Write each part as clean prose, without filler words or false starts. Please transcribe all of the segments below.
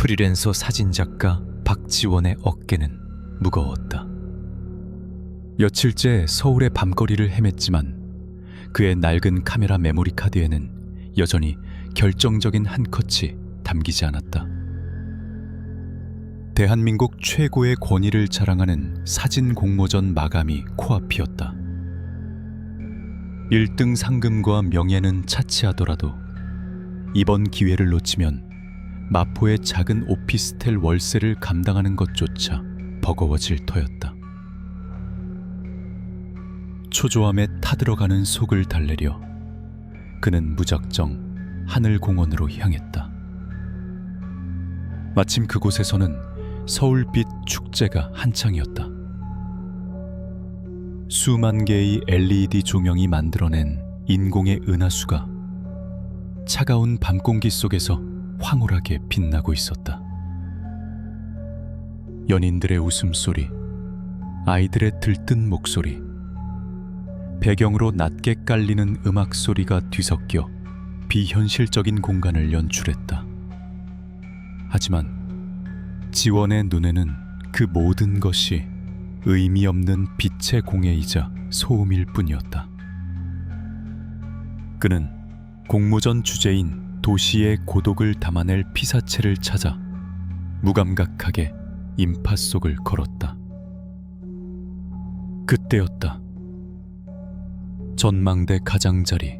프리랜서 사진작가 박지원의 어깨는 무거웠다. 며칠째 서울의 밤거리를 헤맸지만 그의 낡은 카메라 메모리 카드에는 여전히 결정적인 한 컷이 담기지 않았다. 대한민국 최고의 권위를 자랑하는 사진 공모전 마감이 코앞이었다. 1등 상금과 명예는 차치하더라도 이번 기회를 놓치면 마포의 작은 오피스텔 월세를 감당하는 것조차 버거워질 터였다. 초조함에 타들어가는 속을 달래려 그는 무작정 하늘공원으로 향했다. 마침 그곳에서는 서울빛 축제가 한창이었다. 수만 개의 LED 조명이 만들어낸 인공의 은하수가 차가운 밤공기 속에서 황홀하게 빛나고 있었다. 연인들의 웃음소리, 아이들의 들뜬 목소리, 배경으로 낮게 깔리는 음악 소리가 뒤섞여 비현실적인 공간을 연출했다. 하지만 지원의 눈에는 그 모든 것이 의미 없는 빛의 공예이자 소음일 뿐이었다. 그는 공모전 주제인 도시의 고독을 담아낼 피사체를 찾아 무감각하게 인파 속을 걸었다. 그때였다. 전망대 가장자리,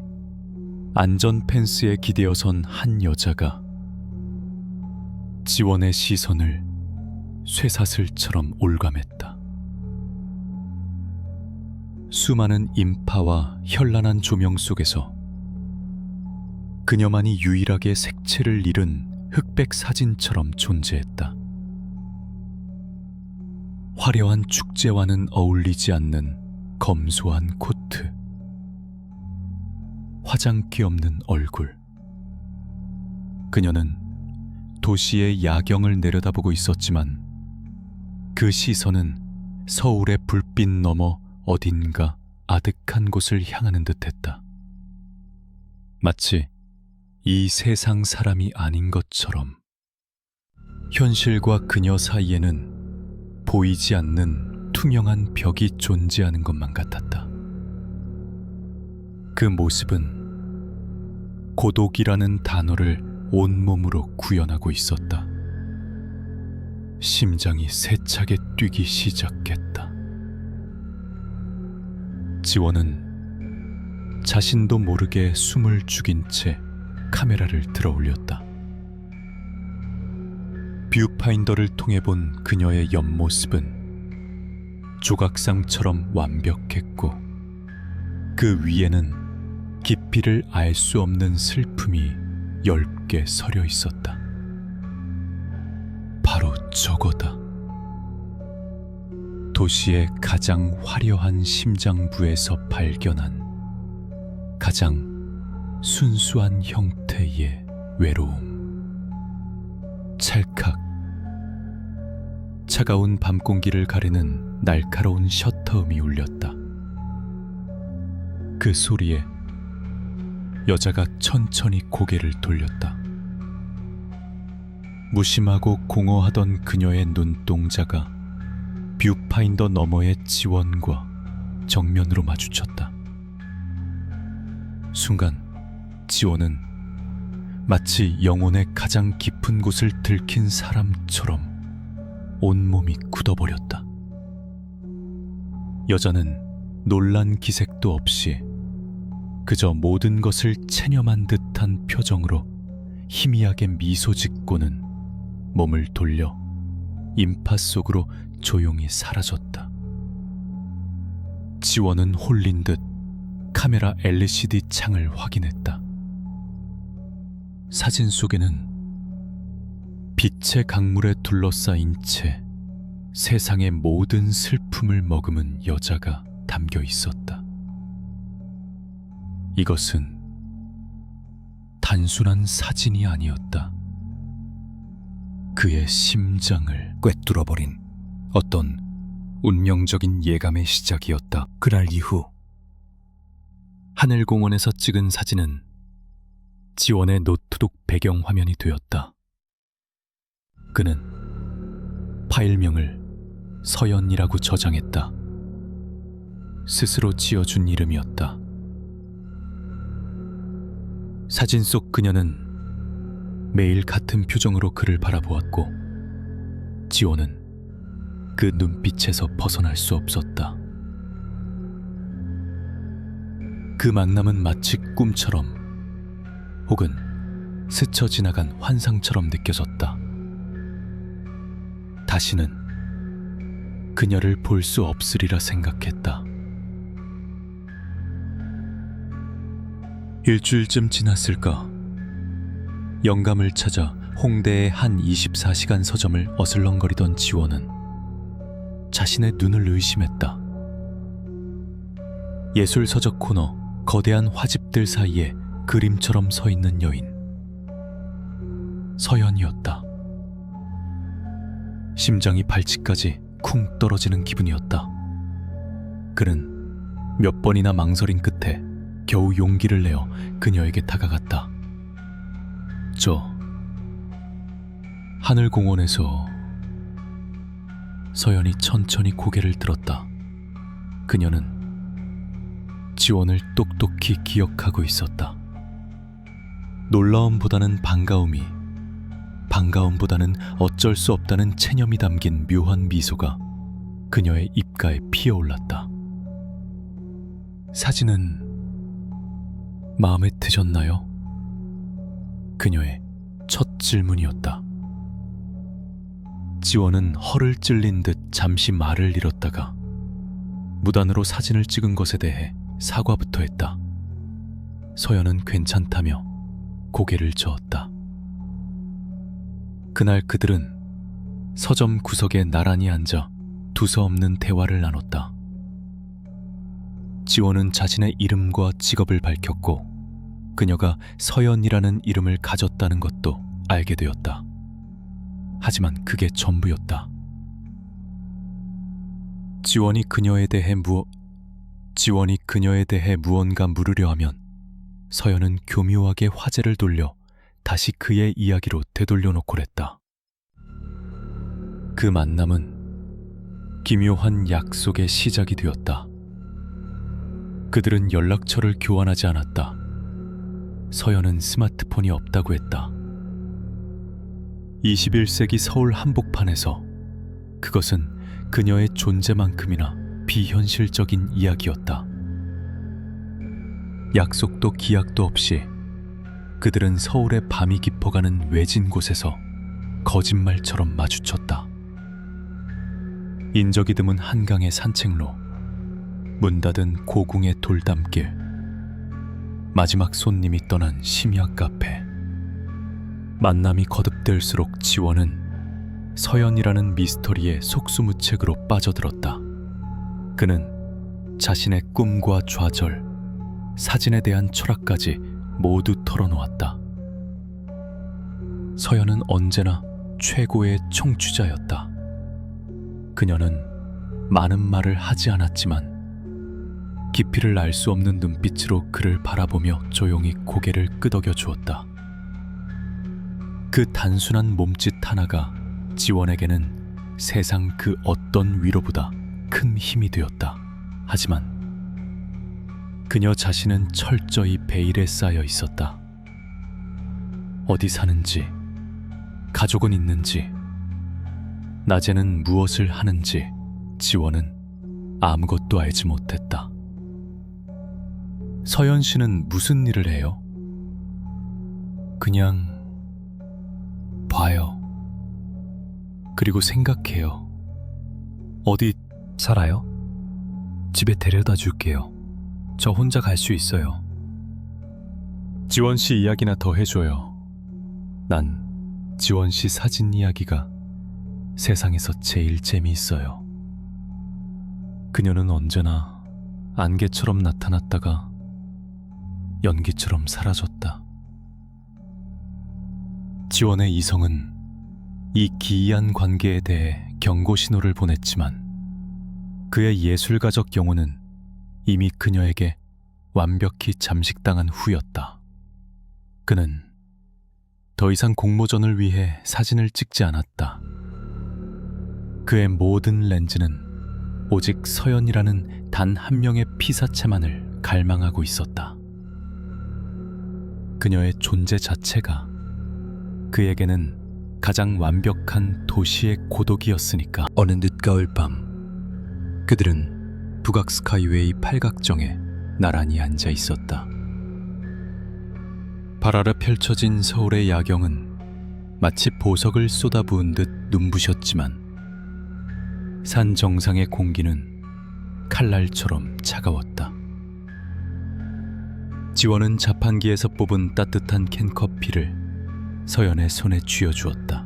안전 펜스에 기대어 선 한 여자가 지원의 시선을 쇠사슬처럼 올감했다. 수많은 인파와 현란한 조명 속에서 그녀만이 유일하게 색채를 잃은 흑백 사진처럼 존재했다. 화려한 축제와는 어울리지 않는 검소한 코트, 화장기 없는 얼굴. 그녀는 도시의 야경을 내려다보고 있었지만 그 시선은 서울의 불빛 너머 어딘가 아득한 곳을 향하는 듯했다. 마치 이 세상 사람이 아닌 것처럼 현실과 그녀 사이에는 보이지 않는 투명한 벽이 존재하는 것만 같았다. 그 모습은 고독이라는 단어를 온몸으로 구현하고 있었다. 심장이 세차게 뛰기 시작했다. 지원은 자신도 모르게 숨을 죽인 채 카메라를 들어 올렸다. 뷰파인더를 통해 본 그녀의 옆모습은 조각상처럼 완벽했고 그 위에는 깊이를 알 수 없는 슬픔이 엷게 서려 있었다. 바로 저거다. 도시의 가장 화려한 심장부에서 발견한 가장 순수한 형태의 외로움. 찰칵. 차가운 밤 공기를 가르는 날카로운 셔터음이 울렸다. 그 소리에 여자가 천천히 고개를 돌렸다. 무심하고 공허하던 그녀의 눈동자가 뷰파인더 너머의 지원과 정면으로 마주쳤다. 순간 지원은 마치 영혼의 가장 깊은 곳을 들킨 사람처럼 온몸이 굳어버렸다. 여자는 놀란 기색도 없이 그저 모든 것을 체념한 듯한 표정으로 희미하게 미소 짓고는 몸을 돌려 인파 속으로 조용히 사라졌다. 지원은 홀린 듯 카메라 LCD 창을 확인했다. 사진 속에는 빛의 강물에 둘러싸인 채 세상의 모든 슬픔을 머금은 여자가 담겨 있었다. 이것은 단순한 사진이 아니었다. 그의 심장을 꿰뚫어버린 어떤 운명적인 예감의 시작이었다. 그날 이후 하늘공원에서 찍은 사진은 지원의 노트북 배경화면이 되었다. 그는 파일명을 서연이라고 저장했다. 스스로 지어준 이름이었다. 사진 속 그녀는 매일 같은 표정으로 그를 바라보았고 지원은 그 눈빛에서 벗어날 수 없었다. 그 만남은 마치 꿈처럼 혹은 스쳐 지나간 환상처럼 느껴졌다. 다시는 그녀를 볼 수 없으리라 생각했다. 일주일쯤 지났을까? 영감을 찾아 홍대의 한 24시간 서점을 어슬렁거리던 지원은 자신의 눈을 의심했다. 예술 서적 코너 거대한 화집들 사이에 그림처럼 서 있는 여인. 서연이었다. 심장이 발치까지 쿵 떨어지는 기분이었다. 그는 몇 번이나 망설인 끝에 겨우 용기를 내어 그녀에게 다가갔다. 저 하늘공원에서. 서연이 천천히 고개를 들었다. 그녀는 지원을 똑똑히 기억하고 있었다. 놀라움보다는 반가움보다는 어쩔 수 없다는 체념이 담긴 묘한 미소가 그녀의 입가에 피어올랐다. 사진은 마음에 드셨나요? 그녀의 첫 질문이었다. 지원은 허를 찔린 듯 잠시 말을 잃었다가 무단으로 사진을 찍은 것에 대해 사과부터 했다. 서연은 괜찮다며 고개를 저었다. 그날 그들은 서점 구석에 나란히 앉아 두서없는 대화를 나눴다. 지원은 자신의 이름과 직업을 밝혔고 그녀가 서연이라는 이름을 가졌다는 것도 알게 되었다. 하지만 그게 전부였다. 지원이 그녀에 대해 무언가 물으려 하면 서연은 교묘하게 화제를 돌려 다시 그의 이야기로 되돌려 놓고랬다. 그 만남은 기묘한 약속의 시작이 되었다. 그들은 연락처를 교환하지 않았다. 서연은 스마트폰이 없다고 했다. 21세기 서울 한복판에서 그것은 그녀의 존재만큼이나 비현실적인 이야기였다. 약속도 기약도 없이 그들은 서울의 밤이 깊어가는 외진 곳에서 거짓말처럼 마주쳤다. 인적이 드문 한강의 산책로, 문 닫은 고궁의 돌담길, 마지막 손님이 떠난 심야 카페. 만남이 거듭될수록 지원은 서연이라는 미스터리의 속수무책으로 빠져들었다. 그는 자신의 꿈과 좌절, 사진에 대한 철학까지 모두 털어놓았다. 서연은 언제나 최고의 청취자였다. 그녀는 많은 말을 하지 않았지만 깊이를 알 수 없는 눈빛으로 그를 바라보며 조용히 고개를 끄덕여 주었다. 그 단순한 몸짓 하나가 지원에게는 세상 그 어떤 위로보다 큰 힘이 되었다. 하지만 그녀 자신은 철저히 베일에 쌓여 있었다. 어디 사는지, 가족은 있는지, 낮에는 무엇을 하는지 지원은 아무것도 알지 못했다. 서연 씨는 무슨 일을 해요? 그냥 봐요. 그리고 생각해요. 어디 살아요? 집에 데려다 줄게요. 저 혼자 갈 수 있어요. 지원 씨 이야기나 더 해줘요. 난 지원 씨 사진 이야기가 세상에서 제일 재미있어요. 그녀는 언제나 안개처럼 나타났다가 연기처럼 사라졌다. 지원의 이성은 이 기이한 관계에 대해 경고 신호를 보냈지만 그의 예술가적 영혼은 이미 그녀에게 완벽히 잠식당한 후였다. 그는 더 이상 공모전을 위해 사진을 찍지 않았다. 그의 모든 렌즈는 오직 서연이라는 단 한 명의 피사체만을 갈망하고 있었다. 그녀의 존재 자체가 그에게는 가장 완벽한 도시의 고독이었으니까. 어느 늦가을 밤, 그들은 북악 스카이웨이 팔각정에 나란히 앉아 있었다. 발 아래 펼쳐진 서울의 야경은 마치 보석을 쏟아부은 듯 눈부셨지만 산 정상의 공기는 칼날처럼 차가웠다. 지원은 자판기에서 뽑은 따뜻한 캔커피를 서연의 손에 쥐어주었다.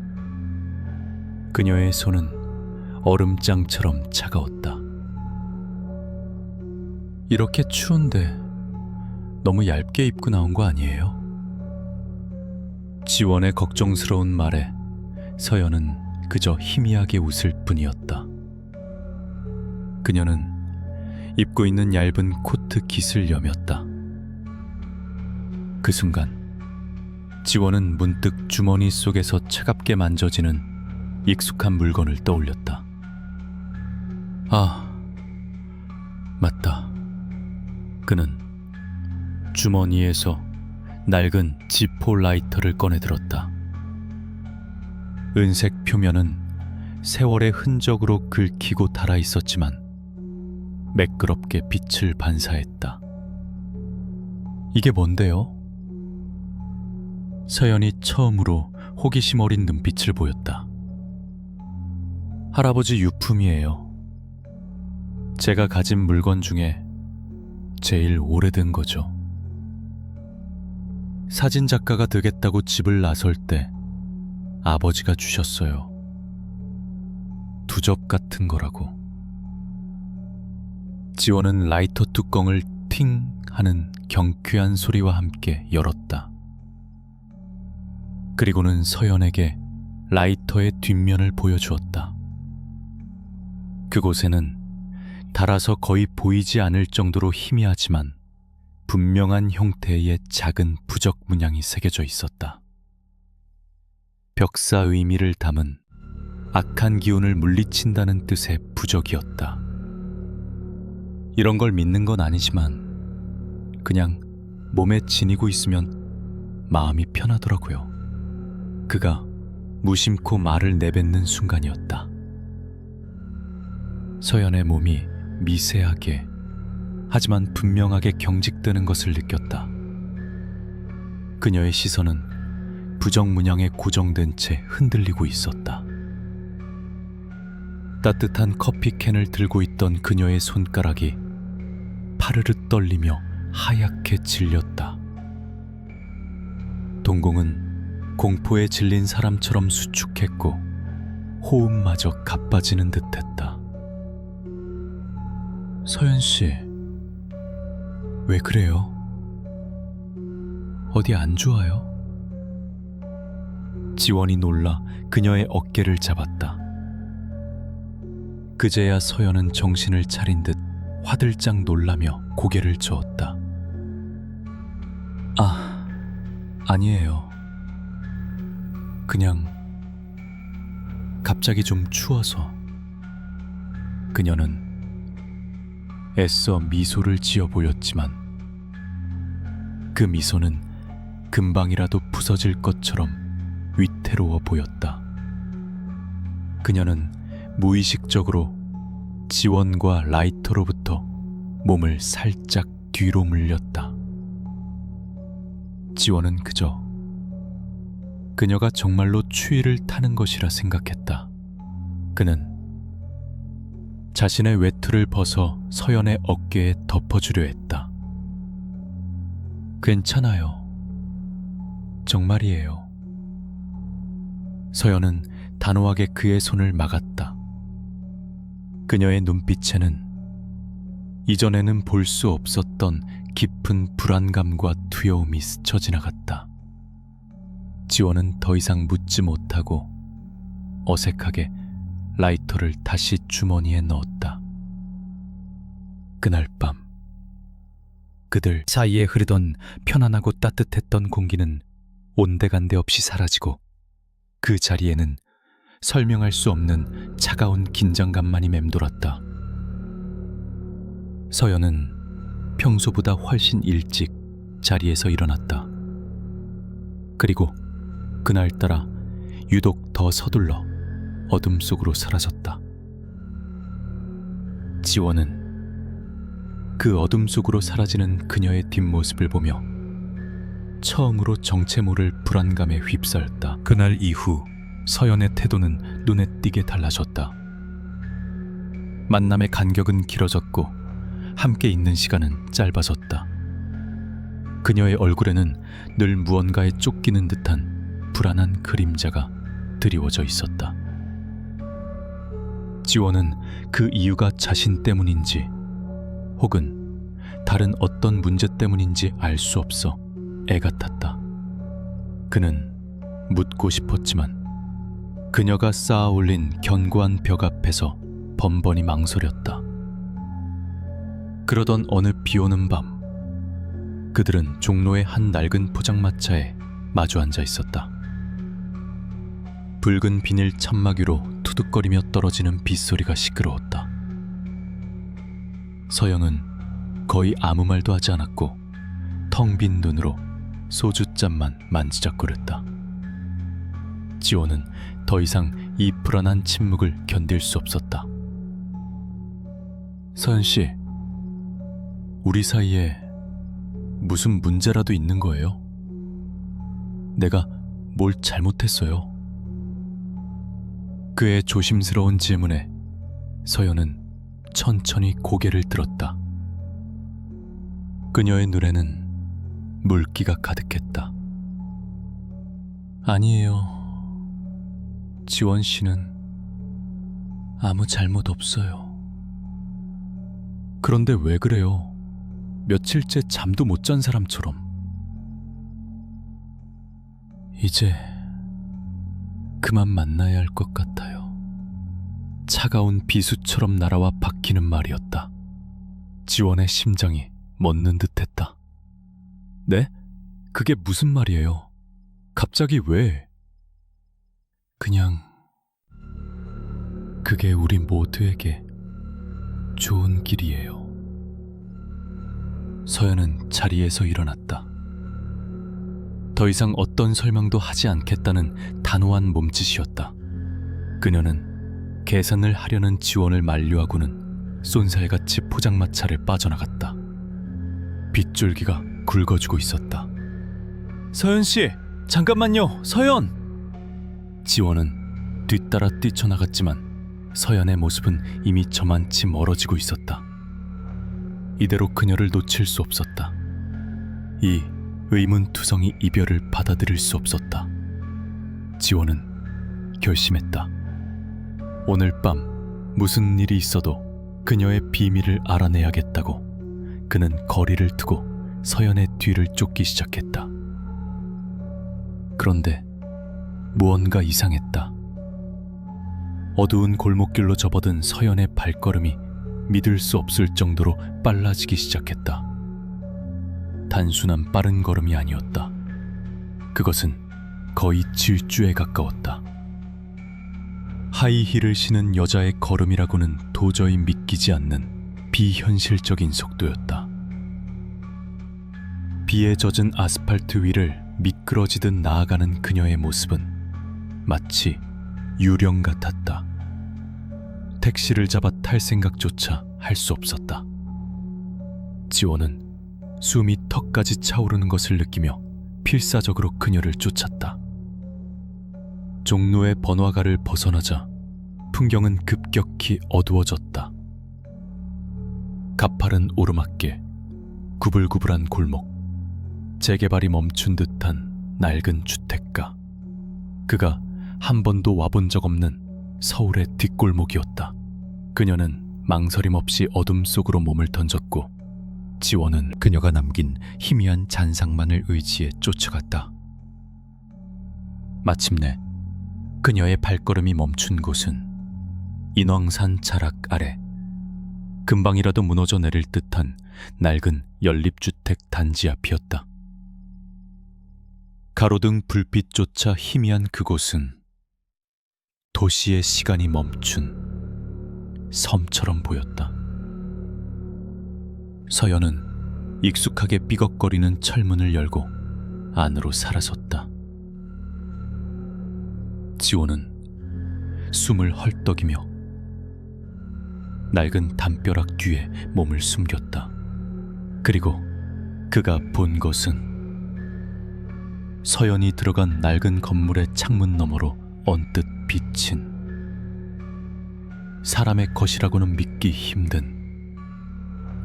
그녀의 손은 얼음장처럼 차가웠다. 이렇게 추운데 너무 얇게 입고 나온 거 아니에요? 지원의 걱정스러운 말에 서연은 그저 희미하게 웃을 뿐이었다. 그녀는 입고 있는 얇은 코트 깃을 여몄다. 그 순간 지원은 문득 주머니 속에서 차갑게 만져지는 익숙한 물건을 떠올렸다. 아, 맞다. 그는 주머니에서 낡은 지포 라이터를 꺼내들었다. 은색 표면은 세월의 흔적으로 긁히고 닳아 있었지만 매끄럽게 빛을 반사했다. 이게 뭔데요? 서연이 처음으로 호기심 어린 눈빛을 보였다. 할아버지 유품이에요. 제가 가진 물건 중에 제일 오래된 거죠. 사진작가가 되겠다고 집을 나설 때 아버지가 주셨어요. 두접 같은 거라고. 지원은 라이터 뚜껑을 팅 하는 경쾌한 소리와 함께 열었다. 그리고는 서연에게 라이터의 뒷면을 보여주었다. 그곳에는 달아서 거의 보이지 않을 정도로 희미하지만 분명한 형태의 작은 부적 문양이 새겨져 있었다. 벽사 의미를 담은 악한 기운을 물리친다는 뜻의 부적이었다. 이런 걸 믿는 건 아니지만 그냥 몸에 지니고 있으면 마음이 편하더라고요. 그가 무심코 말을 내뱉는 순간이었다. 서연의 몸이 미세하게 하지만 분명하게 경직되는 것을 느꼈다. 그녀의 시선은 부적 문양에 고정된 채 흔들리고 있었다. 따뜻한 커피캔을 들고 있던 그녀의 손가락이 파르르 떨리며 하얗게 질렸다. 동공은 공포에 질린 사람처럼 수축했고 호흡마저 가빠지는 듯했다. 서연 씨, 왜 그래요? 어디 안 좋아요? 지원이 놀라 그녀의 어깨를 잡았다. 그제야 서연은 정신을 차린 듯 화들짝 놀라며 고개를 저었다. 아, 아니에요. 그냥 갑자기 좀 추워서. 그녀는 애써 미소를 지어 보였지만 그 미소는 금방이라도 부서질 것처럼 위태로워 보였다. 그녀는 무의식적으로 지원과 라이터로부터 몸을 살짝 뒤로 물렸다. 지원은 그저 그녀가 정말로 추위를 타는 것이라 생각했다. 그는 자신의 외투를 벗어 서연의 어깨에 덮어주려 했다. 괜찮아요. 정말이에요. 서연은 단호하게 그의 손을 막았다. 그녀의 눈빛에는 이전에는 볼 수 없었던 깊은 불안감과 두려움이 스쳐 지나갔다. 지원은 더 이상 묻지 못하고 어색하게 라이터를 다시 주머니에 넣었다. 그날 밤 그들 사이에 흐르던 편안하고 따뜻했던 공기는 온데간데 없이 사라지고 그 자리에는 설명할 수 없는 차가운 긴장감만이 맴돌았다. 서연은 평소보다 훨씬 일찍 자리에서 일어났다. 그리고 그날따라 유독 더 서둘러 어둠 속으로 사라졌다. 지원은 그 어둠 속으로 사라지는 그녀의 뒷모습을 보며 처음으로 정체 모를 불안감에 휩싸였다. 그날 이후 서연의 태도는 눈에 띄게 달라졌다. 만남의 간격은 길어졌고 함께 있는 시간은 짧아졌다. 그녀의 얼굴에는 늘 무언가에 쫓기는 듯한 불안한 그림자가 드리워져 있었다. 지원은 그 이유가 자신 때문인지 혹은 다른 어떤 문제 때문인지 알 수 없어 애가 탔다. 그는 묻고 싶었지만 그녀가 쌓아 올린 견고한 벽 앞에서 번번이 망설였다. 그러던 어느 비오는 밤, 그들은 종로의 한 낡은 포장마차에 마주 앉아 있었다. 붉은 비닐 천막 위로 투둑거리며 떨어지는 빗소리가 시끄러웠다. 서영은 거의 아무 말도 하지 않았고 텅 빈 눈으로 소주잔만 만지작거렸다. 지호는 더 이상 이 불안한 침묵을 견딜 수 없었다. 서연씨, 우리 사이에 무슨 문제라도 있는 거예요? 내가 뭘 잘못했어요? 그의 조심스러운 질문에 서연은 천천히 고개를 들었다. 그녀의 눈에는 물기가 가득했다. 아니에요. 지원 씨는 아무 잘못 없어요. 그런데 왜 그래요? 며칠째 잠도 못 잔 사람처럼. 이제 그만 만나야 할 것 같아요. 차가운 비수처럼 날아와 박히는 말이었다. 지원의 심장이 멎는 듯했다. 네? 그게 무슨 말이에요? 갑자기 왜? 그냥 그게 우리 모두에게 좋은 길이에요. 서연은 자리에서 일어났다. 더 이상 어떤 설명도 하지 않겠다는 단호한 몸짓이었다. 그녀는 계산을 하려는 지원을 만류하고는 쏜살같이 포장마차를 빠져나갔다. 빗줄기가 굵어지고 있었다. 서연씨, 잠깐만요, 서연! 지원은 뒤따라 뛰쳐나갔지만 서연의 모습은 이미 저만치 멀어지고 있었다. 이대로 그녀를 놓칠 수 없었다. 이 의문투성이 이별을 받아들일 수 없었다. 지원은 결심했다. 오늘 밤 무슨 일이 있어도 그녀의 비밀을 알아내야겠다고 그는 거리를 두고 서연의 뒤를 쫓기 시작했다. 그런데 무언가 이상했다. 어두운 골목길로 접어든 서연의 발걸음이 믿을 수 없을 정도로 빨라지기 시작했다. 단순한 빠른 걸음이 아니었다. 그것은 거의 질주에 가까웠다. 하이힐을 신은 여자의 걸음이라고는 도저히 믿기지 않는 비현실적인 속도였다. 비에 젖은 아스팔트 위를 미끄러지듯 나아가는 그녀의 모습은 마치 유령 같았다. 택시를 잡아 탈 생각조차 할 수 없었다. 지원은 숨이 턱까지 차오르는 것을 느끼며 필사적으로 그녀를 쫓았다. 종로의 번화가를 벗어나자 풍경은 급격히 어두워졌다. 가파른 오르막길, 구불구불한 골목, 재개발이 멈춘 듯한 낡은 주택가. 그가 한 번도 와본 적 없는 서울의 뒷골목이었다. 그녀는 망설임 없이 어둠 속으로 몸을 던졌고 지원은 그녀가 남긴 희미한 잔상만을 의지해 쫓아갔다. 마침내 그녀의 발걸음이 멈춘 곳은 인왕산 자락 아래 금방이라도 무너져 내릴 듯한 낡은 연립주택 단지 앞이었다. 가로등 불빛조차 희미한 그곳은 도시의 시간이 멈춘 섬처럼 보였다. 서연은 익숙하게 삐걱거리는 철문을 열고 안으로 살아섰다. 지호는 숨을 헐떡이며 낡은 담벼락 뒤에 몸을 숨겼다. 그리고 그가 본 것은 서연이 들어간 낡은 건물의 창문 너머로 언뜻 비친 사람의 것이라고는 믿기 힘든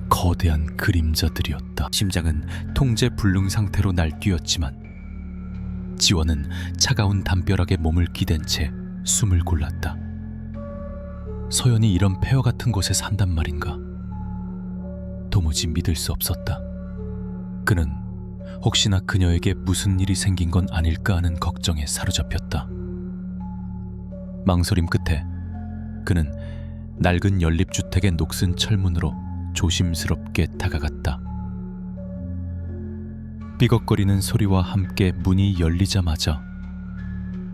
거대한 그림자들이었다. 심장은 통제불능 상태로 날뛰었지만 지원은 차가운 담벼락에 몸을 기댄 채 숨을 골랐다. 서연이 이런 폐허 같은 곳에 산단 말인가? 도무지 믿을 수 없었다. 그는 혹시나 그녀에게 무슨 일이 생긴 건 아닐까 하는 걱정에 사로잡혔다. 망설임 끝에 그는 낡은 연립주택의 녹슨 철문으로 조심스럽게 다가갔다. 삐걱거리는 소리와 함께 문이 열리자마자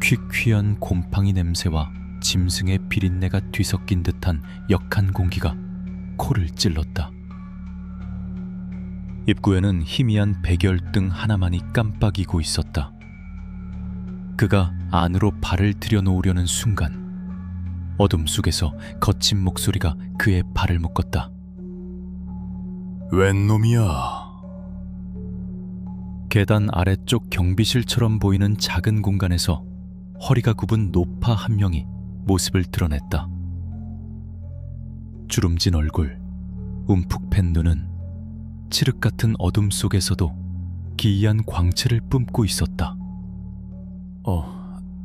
퀴퀴한 곰팡이 냄새와 짐승의 비린내가 뒤섞인 듯한 역한 공기가 코를 찔렀다. 입구에는 희미한 백열등 하나만이 깜빡이고 있었다. 그가 안으로 발을 들여놓으려는 순간 어둠 속에서 거친 목소리가 그의 발을 묶었다. 웬 놈이야? 계단 아래쪽 경비실처럼 보이는 작은 공간에서 허리가 굽은 노파 한 명이 모습을 드러냈다. 주름진 얼굴, 움푹 팬 눈은 칠흑 같은 어둠 속에서도 기이한 광채를 뿜고 있었다.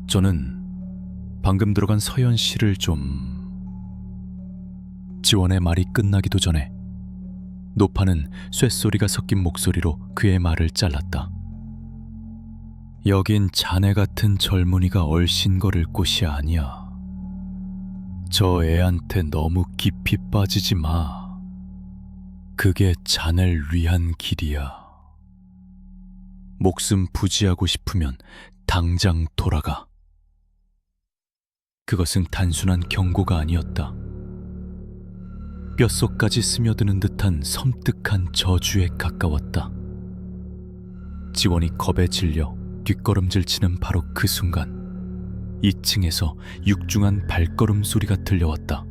저는 방금 들어간 서연 씨를 좀... 지원의 말이 끝나기도 전에 노파는 쇳소리가 섞인 목소리로 그의 말을 잘랐다. 여긴 자네 같은 젊은이가 얼씬거릴 곳이 아니야. 저 애한테 너무 깊이 빠지지 마. 그게 자네를 위한 길이야. 목숨 부지하고 싶으면 당장 돌아가. 그것은 단순한 경고가 아니었다. 뼛속까지 스며드는 듯한 섬뜩한 저주에 가까웠다. 지원이 겁에 질려 뒷걸음질 치는 바로 그 순간 2층에서 육중한 발걸음 소리가 들려왔다.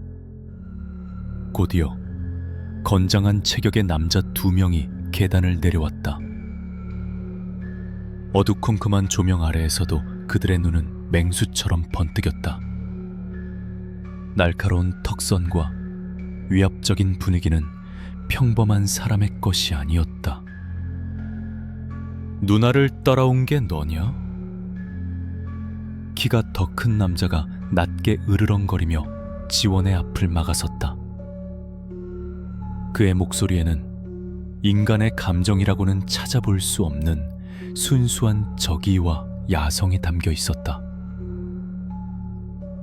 곧이어 건장한 체격의 남자 2명이 계단을 내려왔다. 어두컴컴한 조명 아래에서도 그들의 눈은 맹수처럼 번뜩였다. 날카로운 턱선과 위압적인 분위기는 평범한 사람의 것이 아니었다. 누나를 따라온 게 너냐? 키가 더 큰 남자가 낮게 으르렁거리며 지원의 앞을 막아섰다. 그의 목소리에는 인간의 감정이라고는 찾아볼 수 없는 순수한 적의와 야성이 담겨 있었다.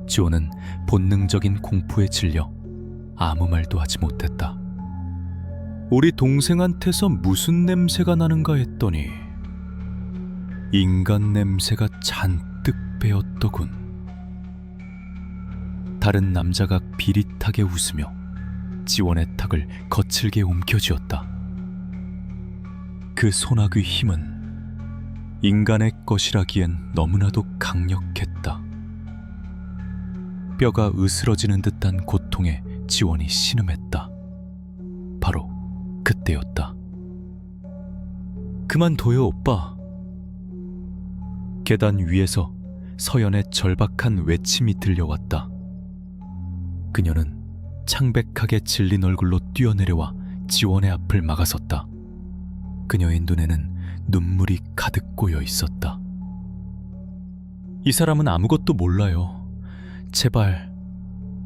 지원은 본능적인 공포에 질려 아무 말도 하지 못했다. 우리 동생한테서 무슨 냄새가 나는가 했더니 인간 냄새가 잔뜩 배었더군. 다른 남자가 비릿하게 웃으며 지원의 턱을 거칠게 움켜쥐었다. 그 소나귀 힘은 인간의 것이라기엔 너무나도 강력했다. 뼈가 으스러지는 듯한 고통에 지원이 신음했다. 바로 그때였다. 그만둬요, 오빠. 계단 위에서 서연의 절박한 외침이 들려왔다. 그녀는 창백하게 질린 얼굴로 뛰어내려와 지원의 앞을 막아섰다. 그녀의 눈에는 눈물이 가득 고여 있었다. 이 사람은 아무것도 몰라요. 제발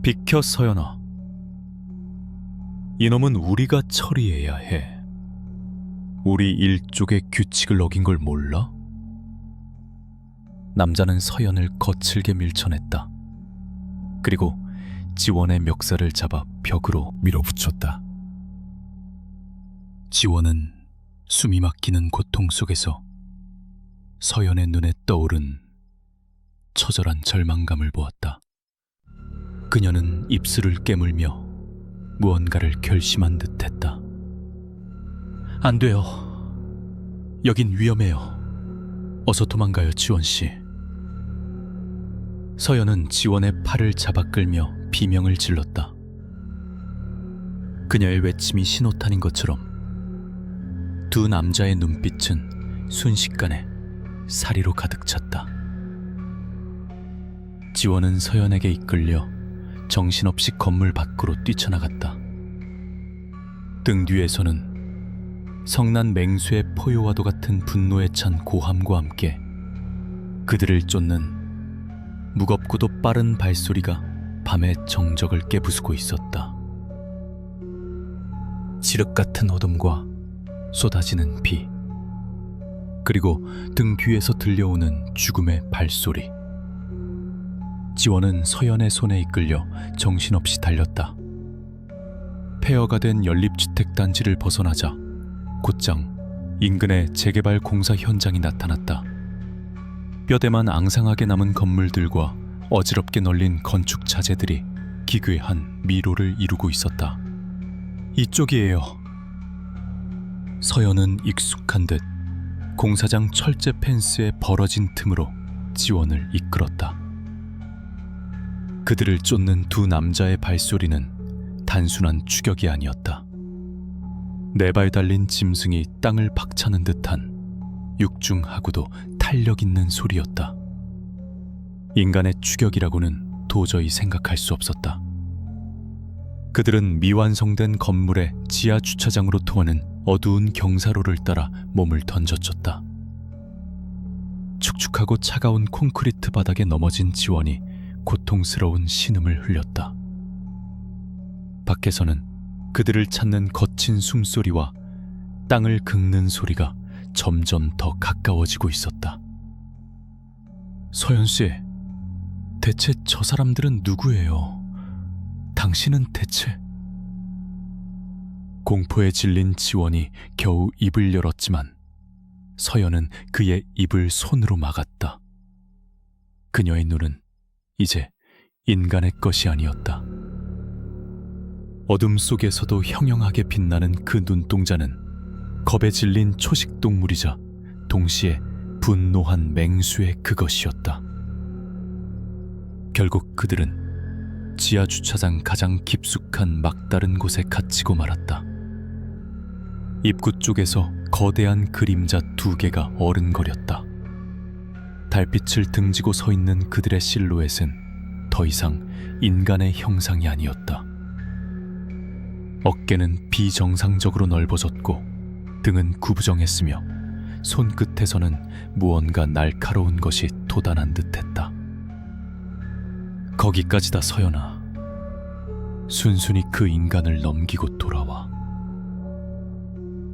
비켜, 서연아. 이놈은 우리가 처리해야 해. 우리 일족의 규칙을 어긴 걸 몰라? 남자는 서연을 거칠게 밀쳐냈다. 그리고 지원의 멱살을 잡아 벽으로 밀어붙였다. 지원은 숨이 막히는 고통 속에서 서연의 눈에 떠오른 처절한 절망감을 보았다. 그녀는 입술을 깨물며 무언가를 결심한 듯했다. 안 돼요. 여긴 위험해요. 어서 도망가요, 지원씨. 서연은 지원의 팔을 잡아 끌며 비명을 질렀다. 그녀의 외침이 신호탄인 것처럼 두 남자의 눈빛은 순식간에 사리로 가득 찼다. 지원은 서연에게 이끌려 정신없이 건물 밖으로 뛰쳐나갔다. 등 뒤에서는 성난 맹수의 포효와도 같은 분노에 찬 고함과 함께 그들을 쫓는 무겁고도 빠른 발소리가 밤의 정적을 깨부수고 있었다. 칠흑 같은 어둠과 쏟아지는 비, 그리고 등 뒤에서 들려오는 죽음의 발소리. 지원은 서연의 손에 이끌려 정신없이 달렸다. 폐허가 된 연립주택단지를 벗어나자 곧장 인근의 재개발 공사 현장이 나타났다. 뼈대만 앙상하게 남은 건물들과 어지럽게 널린 건축 자재들이 기괴한 미로를 이루고 있었다. 이쪽이에요. 서연은 익숙한 듯 공사장 철제 펜스의 벌어진 틈으로 지원을 이끌었다. 그들을 쫓는 두 남자의 발소리는 단순한 추격이 아니었다. 네 발 달린 짐승이 땅을 박차는 듯한 육중하고도 탄력 있는 소리였다. 인간의 추격이라고는 도저히 생각할 수 없었다. 그들은 미완성된 건물의 지하 주차장으로 통하는 어두운 경사로를 따라 몸을 던져쳤다. 축축하고 차가운 콘크리트 바닥에 넘어진 지원이 고통스러운 신음을 흘렸다. 밖에서는 그들을 찾는 거친 숨소리와 땅을 긁는 소리가 점점 더 가까워지고 있었다. 서연씨, 대체 저 사람들은 누구예요? 당신은 대체... 공포에 질린 지원이 겨우 입을 열었지만 서연은 그의 입을 손으로 막았다. 그녀의 눈은 이제 인간의 것이 아니었다. 어둠 속에서도 형형하게 빛나는 그 눈동자는 겁에 질린 초식 동물이자 동시에 분노한 맹수의 그것이었다. 결국 그들은 지하 주차장 가장 깊숙한 막다른 곳에 갇히고 말았다. 입구 쪽에서 거대한 그림자 두 개가 어른거렸다. 달빛을 등지고 서 있는 그들의 실루엣은 더 이상 인간의 형상이 아니었다. 어깨는 비정상적으로 넓어졌고 등은 구부정했으며 손끝에서는 무언가 날카로운 것이 돋아난 듯했다. 거기까지다, 서연아. 순순히 그 인간을 넘기고 돌아와.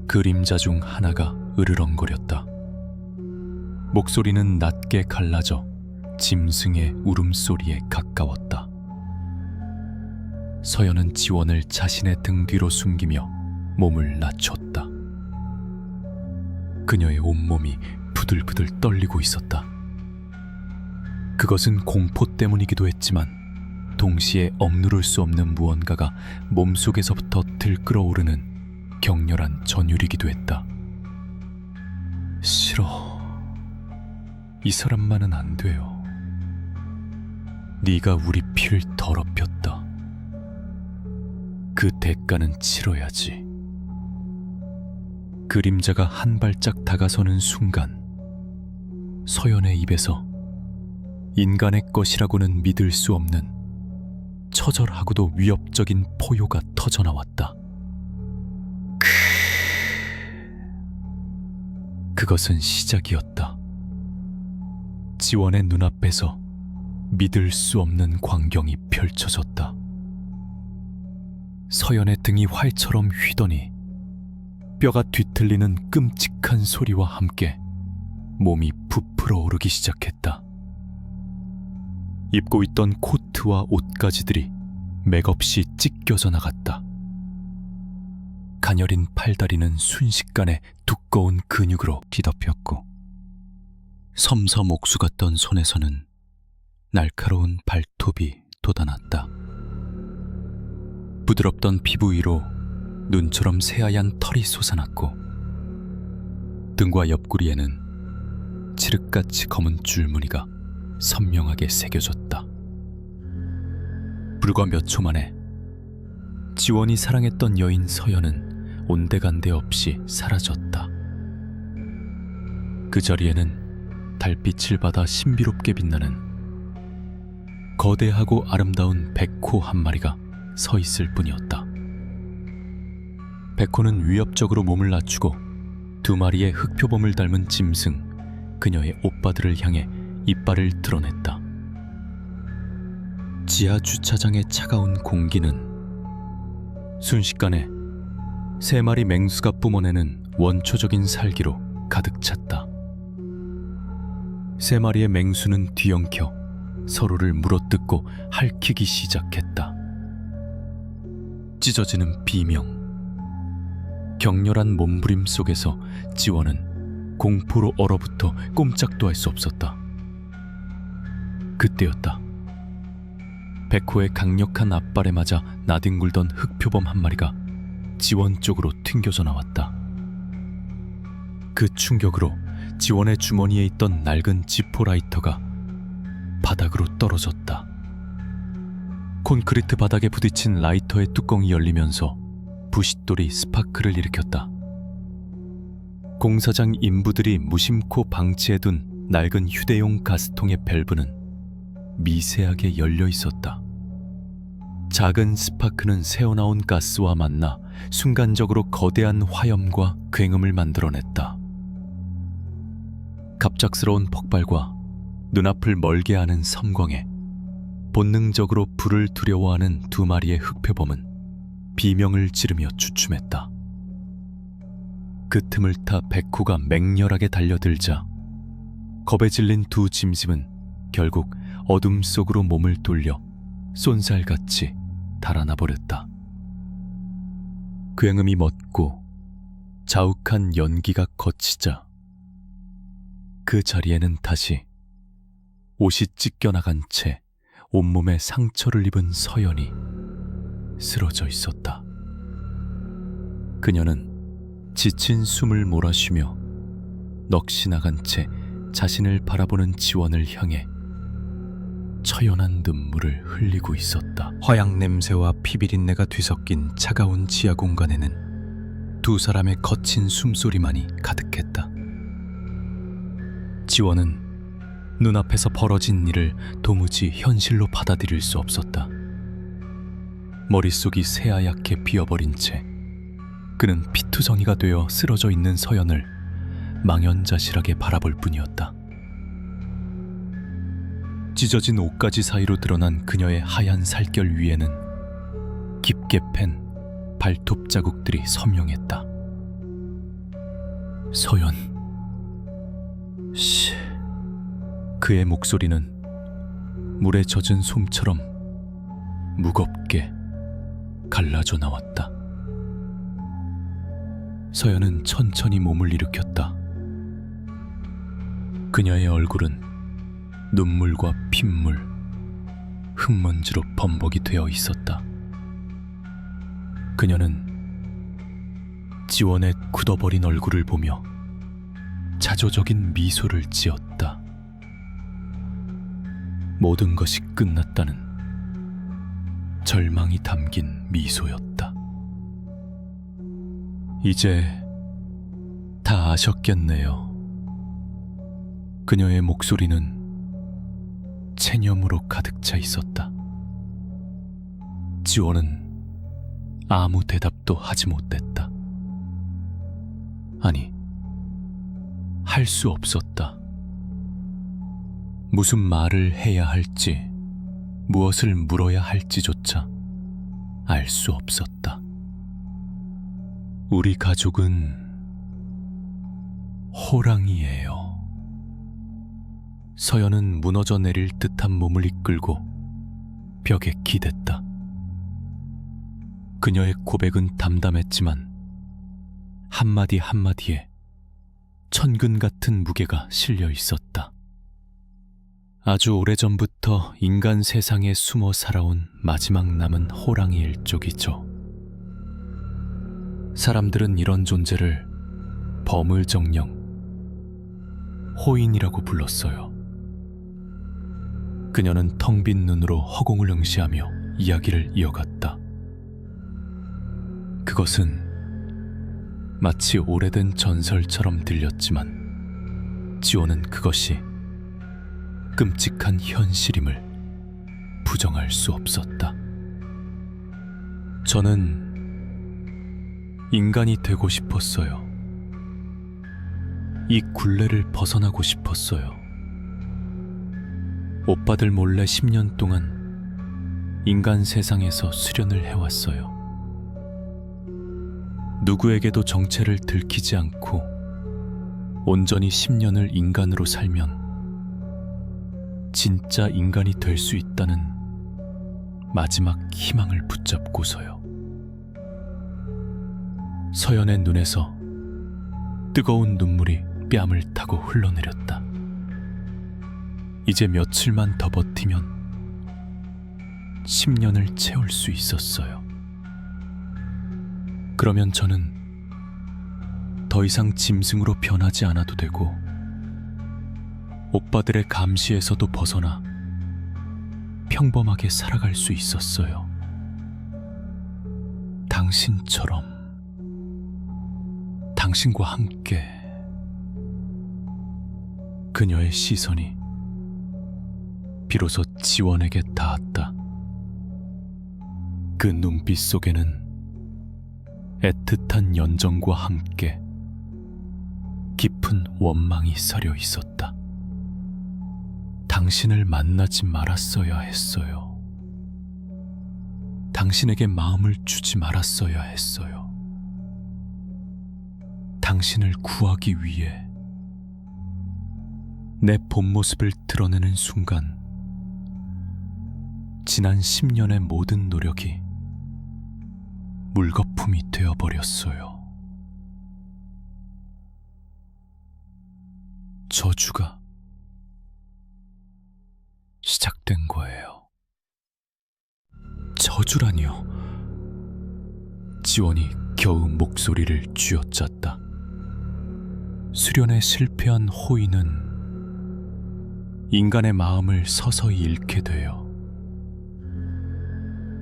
그림자 중 하나가 으르렁거렸다. 목소리는 낮게 갈라져 짐승의 울음소리에 가까웠다. 서연은 지원을 자신의 등 뒤로 숨기며 몸을 낮췄다. 그녀의 온몸이 부들부들 떨리고 있었다. 그것은 공포 때문이기도 했지만 동시에 억누를 수 없는 무언가가 몸속에서부터 들끓어오르는 격렬한 전율이기도 했다. 싫어. 이 사람만은 안 돼요. 네가 우리 피를 더럽혔다. 그 대가는 치러야지. 그림자가 한 발짝 다가서는 순간 서연의 입에서 인간의 것이라고는 믿을 수 없는 처절하고도 위협적인 포효가 터져나왔다. 그것은 시작이었다. 지원의 눈앞에서 믿을 수 없는 광경이 펼쳐졌다. 서연의 등이 활처럼 휘더니 뼈가 뒤틀리는 끔찍한 소리와 함께 몸이 부풀어 오르기 시작했다. 입고 있던 코트와 옷가지들이 맥없이 찢겨져 나갔다. 가녀린 팔다리는 순식간에 두꺼운 근육으로 뒤덮였고 섬섬 옥수 같던 손에서는 날카로운 발톱이 돋아났다. 부드럽던 피부 위로 눈처럼 새하얀 털이 솟아났고 등과 옆구리에는 칠흑같이 검은 줄무늬가 선명하게 새겨졌다. 불과 몇 초 만에 지원이 사랑했던 여인 서연은 온데간데 없이 사라졌다. 그 자리에는 달빛을 받아 신비롭게 빛나는 거대하고 아름다운 백호 한 마리가 서 있을 뿐이었다. 백호는 위협적으로 몸을 낮추고 두 마리의 흑표범을 닮은 짐승 그녀의 오빠들을 향해 이빨을 드러냈다. 지하 주차장의 차가운 공기는 순식간에 세 마리 맹수가 뿜어내는 원초적인 살기로 가득 찼다. 세 마리의 맹수는 뒤엉켜 서로를 물어뜯고 핥히기 시작했다. 찢어지는 비명, 격렬한 몸부림 속에서 지원은 공포로 얼어붙어 꼼짝도 할 수 없었다. 그때였다. 백호의 강력한 앞발에 맞아 나뒹굴던 흑표범 한 마리가 지원 쪽으로 튕겨져 나왔다. 그 충격으로 지원의 주머니에 있던 낡은 지포 라이터가 바닥으로 떨어졌다. 콘크리트 바닥에 부딪힌 라이터의 뚜껑이 열리면서 부싯돌이 스파크를 일으켰다. 공사장 인부들이 무심코 방치해둔 낡은 휴대용 가스통의 밸브는 미세하게 열려 있었다. 작은 스파크는 새어나온 가스와 만나 순간적으로 거대한 화염과 굉음을 만들어냈다. 갑작스러운 폭발과 눈앞을 멀게 하는 섬광에 본능적으로 불을 두려워하는 두 마리의 흑표범은 비명을 지르며 주춤했다. 그 틈을 타 백호가 맹렬하게 달려들자 겁에 질린 두 짐승은 결국 어둠 속으로 몸을 돌려 쏜살같이 달아나 버렸다. 굉음이 멎고 자욱한 연기가 거치자 그 자리에는 다시 옷이 찢겨나간 채 온몸에 상처를 입은 서연이 쓰러져 있었다. 그녀는 지친 숨을 몰아쉬며 넋이 나간 채 자신을 바라보는 지원을 향해 처연한 눈물을 흘리고 있었다. 화약 냄새와 피비린내가 뒤섞인 차가운 지하 공간에는 두 사람의 거친 숨소리만이 가득했다. 지원은 눈앞에서 벌어진 일을 도무지 현실로 받아들일 수 없었다. 머릿속이 새하얗게 비어버린 채 그는 피투성이가 되어 쓰러져 있는 서연을 망연자실하게 바라볼 뿐이었다. 찢어진 옷가지 사이로 드러난 그녀의 하얀 살결 위에는 깊게 팬 발톱 자국들이 선명했다. 서연 씨. 그의 목소리는 물에 젖은 솜처럼 무겁게 갈라져 나왔다. 서연은 천천히 몸을 일으켰다. 그녀의 얼굴은 눈물과 핏물, 흙먼지로 범벅이 되어 있었다. 그녀는 지원의 굳어버린 얼굴을 보며 자조적인 미소를 지었다. 모든 것이 끝났다는 절망이 담긴 미소였다. 이제 다 아셨겠네요. 그녀의 목소리는 체념으로 가득 차 있었다. 지원은 아무 대답도 하지 못했다. 아니, 할 수 없었다. 무슨 말을 해야 할지, 무엇을 물어야 할지조차 알 수 없었다. 우리 가족은 호랑이에요. 서연은 무너져 내릴 듯한 몸을 이끌고 벽에 기댔다. 그녀의 고백은 담담했지만 한마디 한마디에 천근 같은 무게가 실려 있었다. 아주 오래전부터 인간 세상에 숨어 살아온 마지막 남은 호랑이 일족이죠. 사람들은 이런 존재를 버물정령, 호인이라고 불렀어요. 그녀는 텅 빈 눈으로 허공을 응시하며 이야기를 이어갔다. 그것은 마치 오래된 전설처럼 들렸지만 지원은 그것이 끔찍한 현실임을 부정할 수 없었다. 저는 인간이 되고 싶었어요. 이 굴레를 벗어나고 싶었어요. 오빠들 몰래 10년 동안 인간 세상에서 수련을 해왔어요. 누구에게도 정체를 들키지 않고 온전히 10년을 인간으로 살면 진짜 인간이 될 수 있다는 마지막 희망을 붙잡고서요. 서연의 눈에서 뜨거운 눈물이 뺨을 타고 흘러내렸다. 이제 며칠만 더 버티면 10년을 채울 수 있었어요. 그러면 저는 더 이상 짐승으로 변하지 않아도 되고 오빠들의 감시에서도 벗어나 평범하게 살아갈 수 있었어요. 당신처럼, 당신과 함께. 그녀의 시선이 비로소 지원에게 닿았다. 그 눈빛 속에는 애틋한 연정과 함께 깊은 원망이 서려 있었다. 당신을 만나지 말았어야 했어요. 당신에게 마음을 주지 말았어야 했어요. 당신을 구하기 위해 내 본 모습을 드러내는 순간 지난 10년의 모든 노력이 물거품이 되어버렸어요. 저주가 시작된 거예요. 저주라니요. 지원이 겨우 목소리를 쥐어짰다. 수련에 실패한 호인은 인간의 마음을 서서히 잃게 돼요.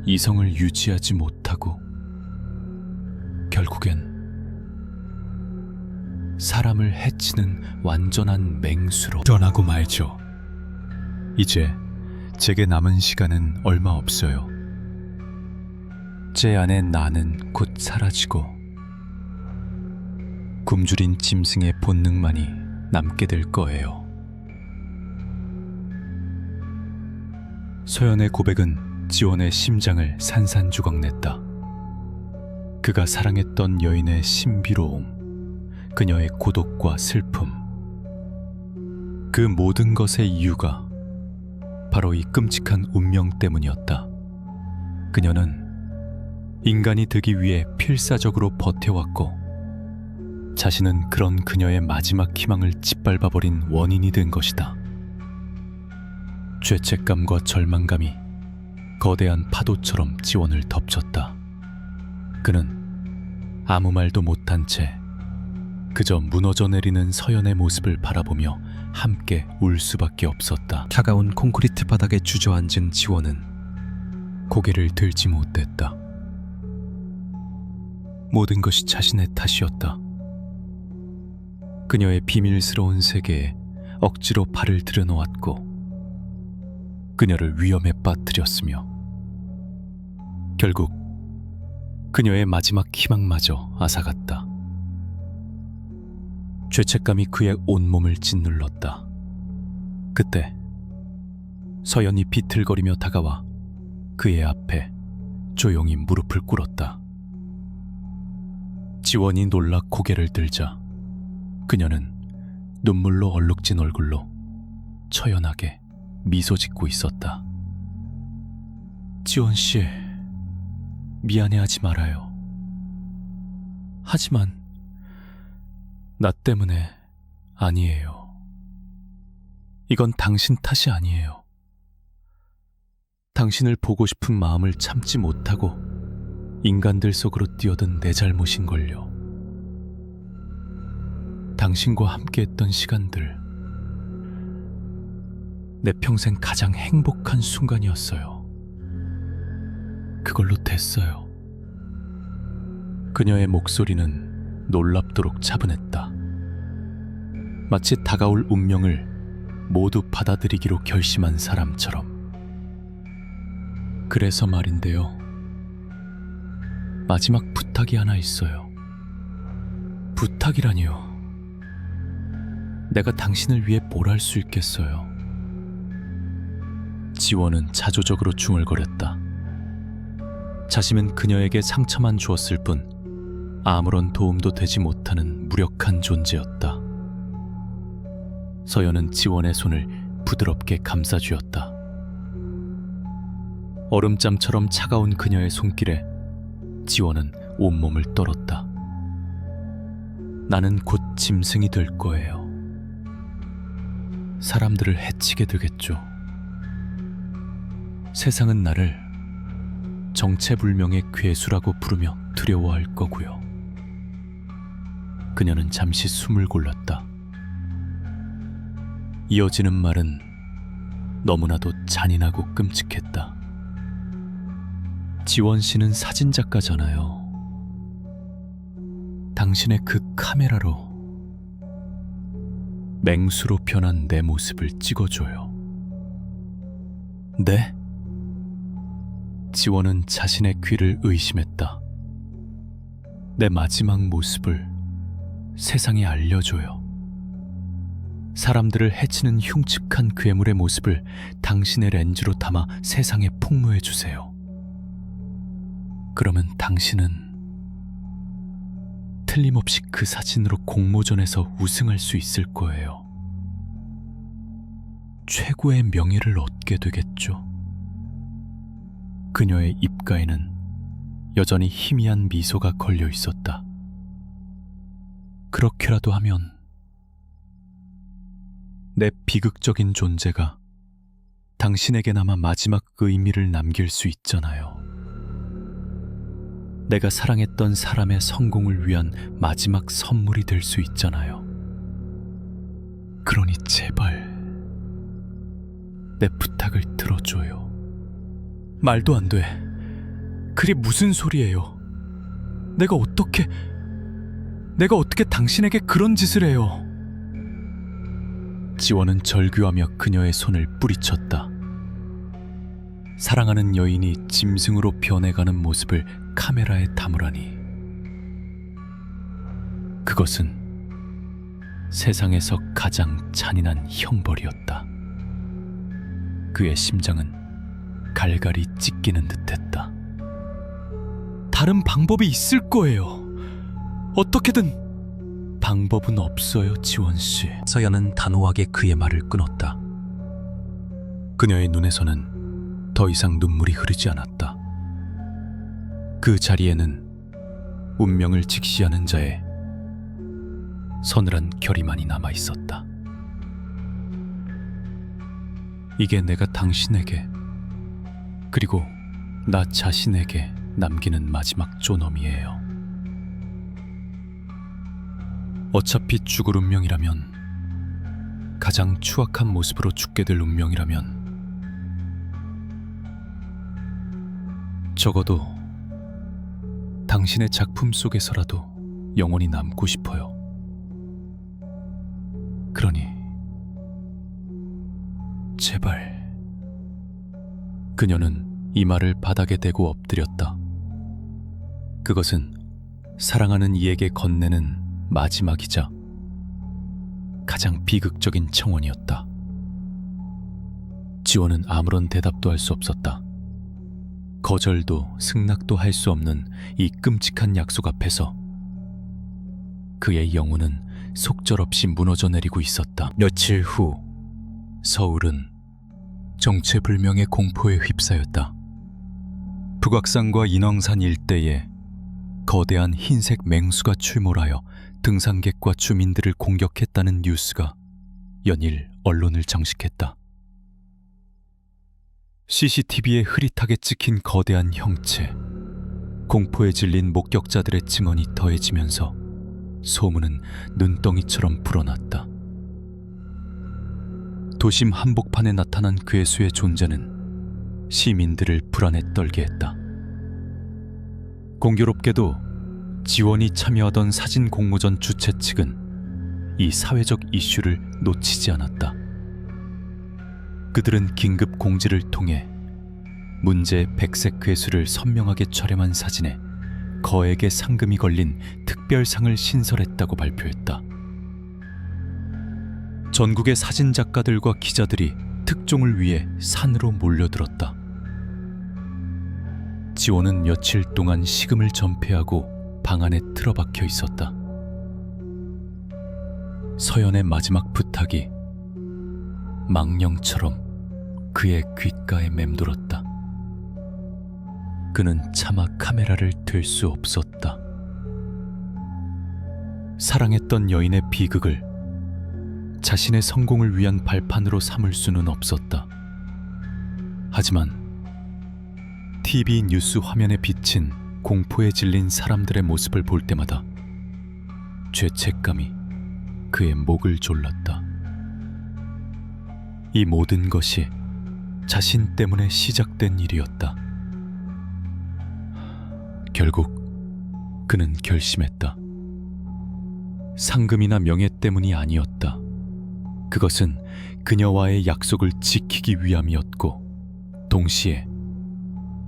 이성을 유지하지 못하고 결국엔 사람을 해치는 완전한 맹수로 떠나고 말죠. 이제 제게 남은 시간은 얼마 없어요. 제 안에 나는 곧 사라지고 굶주린 짐승의 본능만이 남게 될 거예요. 소연의 고백은 지원의 심장을 산산조각냈다. 그가 사랑했던 여인의 신비로움, 그녀의 고독과 슬픔, 그 모든 것의 이유가 바로 이 끔찍한 운명 때문이었다. 그녀는 인간이 되기 위해 필사적으로 버텨왔고 자신은 그런 그녀의 마지막 희망을 짓밟아버린 원인이 된 것이다. 죄책감과 절망감이 거대한 파도처럼 지원을 덮쳤다. 그는 아무 말도 못한 채 그저 무너져 내리는 서연의 모습을 바라보며 함께 울 수밖에 없었다. 차가운 콘크리트 바닥에 주저앉은 지원은 고개를 들지 못했다. 모든 것이 자신의 탓이었다. 그녀의 비밀스러운 세계에 억지로 발을 들여놓았고 그녀를 위험에 빠뜨렸으며 결국 그녀의 마지막 희망마저 앗아갔다. 죄책감이 그의 온몸을 짓눌렀다. 그때 서연이 비틀거리며 다가와 그의 앞에 조용히 무릎을 꿇었다. 지원이 놀라 고개를 들자 그녀는 눈물로 얼룩진 얼굴로 처연하게 미소 짓고 있었다. 지원 씨, 미안해하지 말아요. 하지만 나 때문에 아니에요. 이건 당신 탓이 아니에요. 당신을 보고 싶은 마음을 참지 못하고 인간들 속으로 뛰어든 내 잘못인걸요. 당신과 함께했던 시간들, 내 평생 가장 행복한 순간이었어요. 그걸로 됐어요. 그녀의 목소리는 놀랍도록 차분했다. 마치 다가올 운명을 모두 받아들이기로 결심한 사람처럼. 그래서 말인데요. 마지막 부탁이 하나 있어요. 부탁이라니요. 내가 당신을 위해 뭘 할 수 있겠어요. 지원은 자조적으로 중얼거렸다. 자신은 그녀에게 상처만 주었을 뿐 아무런 도움도 되지 못하는 무력한 존재였다. 서연은 지원의 손을 부드럽게 감싸쥐었다. 얼음잠처럼 차가운 그녀의 손길에 지원은 온몸을 떨었다. 나는 곧 짐승이 될 거예요. 사람들을 해치게 되겠죠. 세상은 나를 정체불명의 괴수라고 부르며 두려워할 거고요. 그녀는 잠시 숨을 골랐다. 이어지는 말은 너무나도 잔인하고 끔찍했다. 지원 씨는 사진작가잖아요. 당신의 그 카메라로 맹수로 변한 내 모습을 찍어줘요. 네? 지원은 자신의 귀를 의심했다. 내 마지막 모습을 세상에 알려줘요. 사람들을 해치는 흉측한 괴물의 모습을 당신의 렌즈로 담아 세상에 폭로해주세요. 그러면 당신은 틀림없이 그 사진으로 공모전에서 우승할 수 있을 거예요. 최고의 명예를 얻게 되겠죠. 그녀의 입가에는 여전히 희미한 미소가 걸려 있었다. 그렇게라도 하면 내 비극적인 존재가 당신에게나마 마지막 의미를 남길 수 있잖아요. 내가 사랑했던 사람의 성공을 위한 마지막 선물이 될 수 있잖아요. 그러니 제발 내 부탁을 들어줘요. 말도 안 돼. 그게 무슨 소리예요? 내가 어떻게 당신에게 그런 짓을 해요? 지원은 절규하며 그녀의 손을 뿌리쳤다. 사랑하는 여인이 짐승으로 변해가는 모습을 카메라에 담으라니. 그것은 세상에서 가장 잔인한 형벌이었다. 그의 심장은 갈갈이 찢기는 듯했다. 다른 방법이 있을 거예요. 어떻게든. 방법은 없어요, 지원씨. 서연은 단호하게 그의 말을 끊었다. 그녀의 눈에서는 더 이상 눈물이 흐르지 않았다. 그 자리에는 운명을 직시하는 자의 서늘한 결의만이 남아 있었다. 이게 내가 당신에게, 그리고 나 자신에게 남기는 마지막 존엄이에요. 어차피 죽을 운명이라면, 가장 추악한 모습으로 죽게 될 운명이라면, 적어도 당신의 작품 속에서라도 영원히 남고 싶어요. 그러니 제발. 그녀는 이 말을 바닥에 대고 엎드렸다. 그것은 사랑하는 이에게 건네는 마지막이자 가장 비극적인 청원이었다. 지원은 아무런 대답도 할 수 없었다. 거절도 승낙도 할 수 없는 이 끔찍한 약속 앞에서 그의 영혼은 속절없이 무너져 내리고 있었다. 며칠 후 서울은 정체불명의 공포에 휩싸였다. 북악산과 인왕산 일대에 거대한 흰색 맹수가 출몰하여 등산객과 주민들을 공격했다는 뉴스가 연일 언론을 장식했다. CCTV에 흐릿하게 찍힌 거대한 형체, 공포에 질린 목격자들의 증언이 더해지면서 소문은 눈덩이처럼 불어났다. 도심 한복판에 나타난 괴수의 존재는 시민들을 불안에 떨게 했다. 공교롭게도 지원이 참여하던 사진 공모전 주최 측은 이 사회적 이슈를 놓치지 않았다. 그들은 긴급 공지를 통해 문제의 백색 괴수를 선명하게 촬영한 사진에 거액의 상금이 걸린 특별상을 신설했다고 발표했다. 전국의 사진작가들과 기자들이 특종을 위해 산으로 몰려들었다. 지원은 며칠 동안 식음을 전폐하고 방 안에 틀어박혀 있었다. 서연의 마지막 부탁이 망령처럼 그의 귓가에 맴돌았다. 그는 차마 카메라를 들 수 없었다. 사랑했던 여인의 비극을 자신의 성공을 위한 발판으로 삼을 수는 없었다. 하지만 TV 뉴스 화면에 비친 공포에 질린 사람들의 모습을 볼 때마다 죄책감이 그의 목을 졸랐다. 이 모든 것이 자신 때문에 시작된 일이었다. 결국 그는 결심했다. 상금이나 명예 때문이 아니었다. 그것은 그녀와의 약속을 지키기 위함이었고, 동시에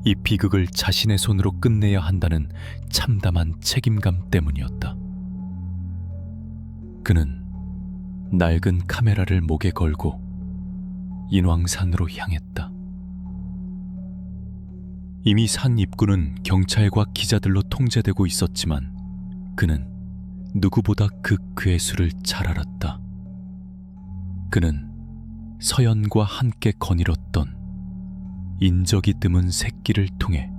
이 비극을 자신의 손으로 끝내야 한다는 참담한 책임감 때문이었다. 그는 낡은 카메라를 목에 걸고 인왕산으로 향했다. 이미 산 입구는 경찰과 기자들로 통제되고 있었지만 그는 누구보다 그 괴수를 잘 알았다. 그는 서연과 함께 거닐었던 인적이 드문 새끼를 통해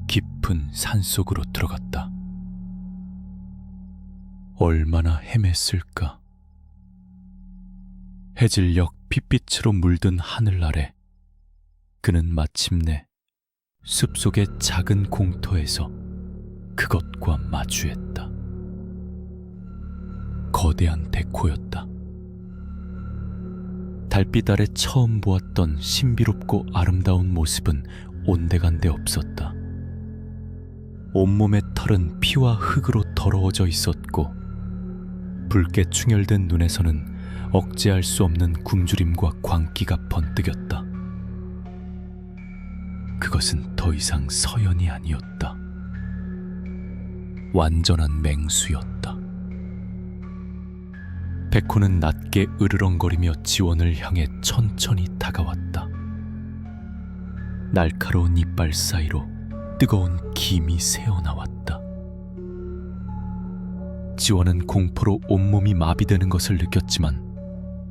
깊은 산속으로 들어갔다. 얼마나 헤맸을까. 해질녘 핏빛으로 물든 하늘 아래 그는 마침내 숲속의 작은 공터에서 그것과 마주했다. 거대한 백호였다. 달빛 아래 처음 보았던 신비롭고 아름다운 모습은 온데간데 없었다. 온몸의 털은 피와 흙으로 더러워져 있었고, 붉게 충혈된 눈에서는 억제할 수 없는 굶주림과 광기가 번뜩였다. 그것은 더 이상 서연이 아니었다. 완전한 맹수였다. 백호는 낮게 으르렁거리며 지원을 향해 천천히 다가왔다. 날카로운 이빨 사이로 뜨거운 김이 새어나왔다. 지원은 공포로 온몸이 마비되는 것을 느꼈지만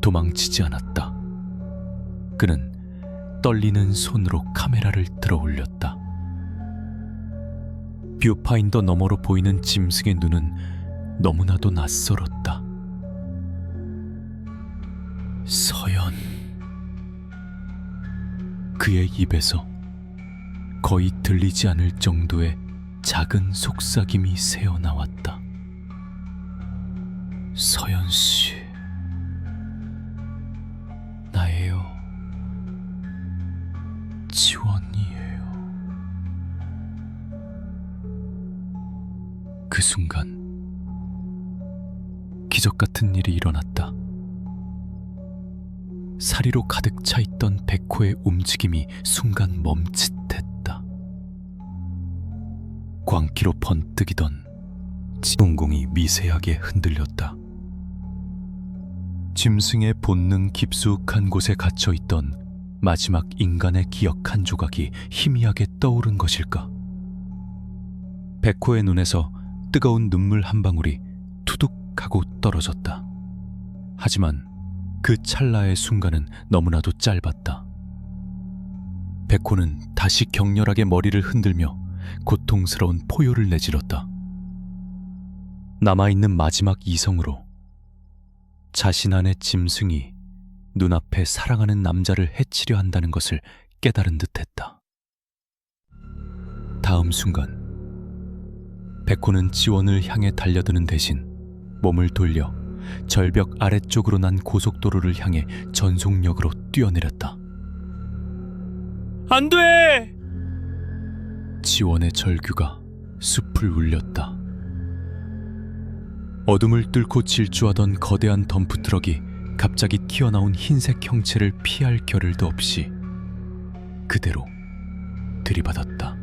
도망치지 않았다. 그는 떨리는 손으로 카메라를 들어 올렸다. 뷰파인더 너머로 보이는 짐승의 눈은 너무나도 낯설었다. 서연. 그의 입에서 거의 들리지 않을 정도의 작은 속삭임이 새어나왔다. 서연 씨, 나예요. 지원이에요. 그 순간 기적 같은 일이 일어났다. 사리로 가득 차 있던 백호의 움직임이 순간 멈칫했다. 광기로 번뜩이던 지동공이 미세하게 흔들렸다. 짐승의 본능 깊숙한 곳에 갇혀있던 마지막 인간의 기억 한 조각이 희미하게 떠오른 것일까? 백호의 눈에서 뜨거운 눈물 한 방울이 투둑 하고 떨어졌다. 하지만 그 찰나의 순간은 너무나도 짧았다. 백호는 다시 격렬하게 머리를 흔들며 고통스러운 포효를 내질렀다. 남아있는 마지막 이성으로 자신 안의 짐승이 눈앞에 사랑하는 남자를 해치려 한다는 것을 깨달은 듯했다. 다음 순간 백호는 지원을 향해 달려드는 대신 몸을 돌려 절벽 아래쪽으로 난 고속도로를 향해 전속력으로 뛰어내렸다. 안 돼! 지원의 절규가 숲을 울렸다. 어둠을 뚫고 질주하던 거대한 덤프트럭이 갑자기 튀어나온 흰색 형체를 피할 겨를도 없이 그대로 들이받았다.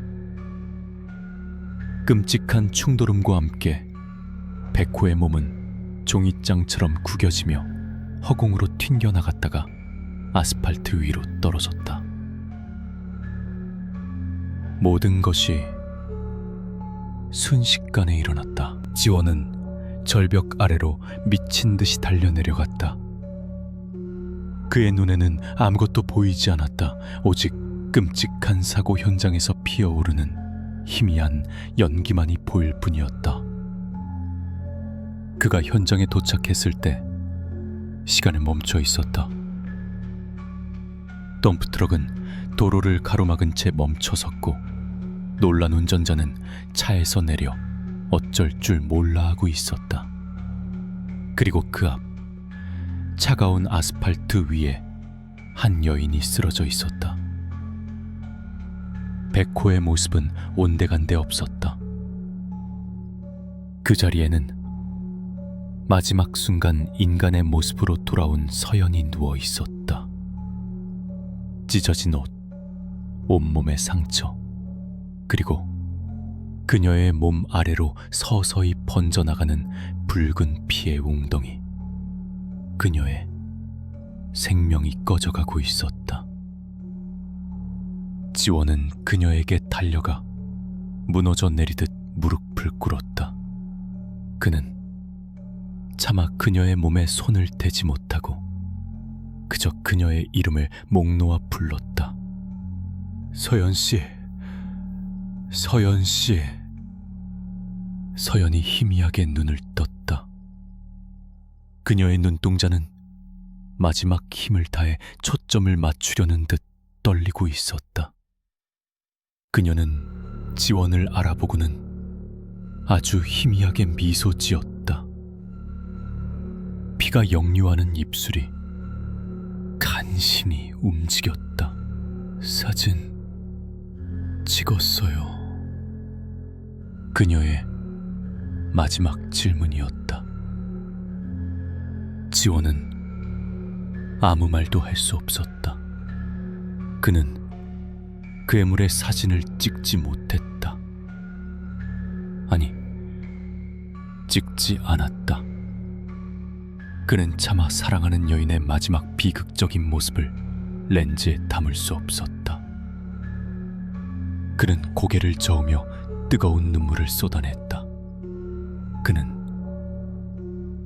끔찍한 충돌음과 함께 백호의 몸은 종잇장처럼 구겨지며 허공으로 튕겨나갔다가 아스팔트 위로 떨어졌다. 모든 것이 순식간에 일어났다. 지원은 절벽 아래로 미친 듯이 달려내려갔다. 그의 눈에는 아무것도 보이지 않았다. 오직 끔찍한 사고 현장에서 피어오르는 희미한 연기만이 보일 뿐이었다. 그가 현장에 도착했을 때 시간은 멈춰 있었다. 덤프트럭은 도로를 가로막은 채 멈춰섰고 놀란 운전자는 차에서 내려 어쩔 줄 몰라 하고 있었다. 그리고 그 앞 차가운 아스팔트 위에 한 여인이 쓰러져 있었다. 백호의 모습은 온데간데 없었다. 그 자리에는 마지막 순간 인간의 모습으로 돌아온 서연이 누워 있었다. 찢어진 옷, 온몸의 상처, 그리고 그녀의 몸 아래로 서서히 번져나가는 붉은 피의 웅덩이. 그녀의 생명이 꺼져가고 있었다. 지원은 그녀에게 달려가 무너져 내리듯 무릎을 꿇었다. 그는 차마 그녀의 몸에 손을 대지 못하고 그저 그녀의 이름을 목 놓아 불렀다. 서연씨, 서연씨. 서연이 희미하게 눈을 떴다. 그녀의 눈동자는 마지막 힘을 다해 초점을 맞추려는 듯 떨리고 있었다. 그녀는 지원을 알아보고는 아주 희미하게 미소 지었다. 피가 역류하는 입술이 간신히 움직였다. 사진 찍었어요. 그녀의 마지막 질문이었다. 지원은 아무 말도 할 수 없었다. 그는 괴물의 사진을 찍지 못했다. 아니, 찍지 않았다. 그는 차마 사랑하는 여인의 마지막 비극적인 모습을 렌즈에 담을 수 없었다. 그는 고개를 저으며 뜨거운 눈물을 쏟아냈다. 그는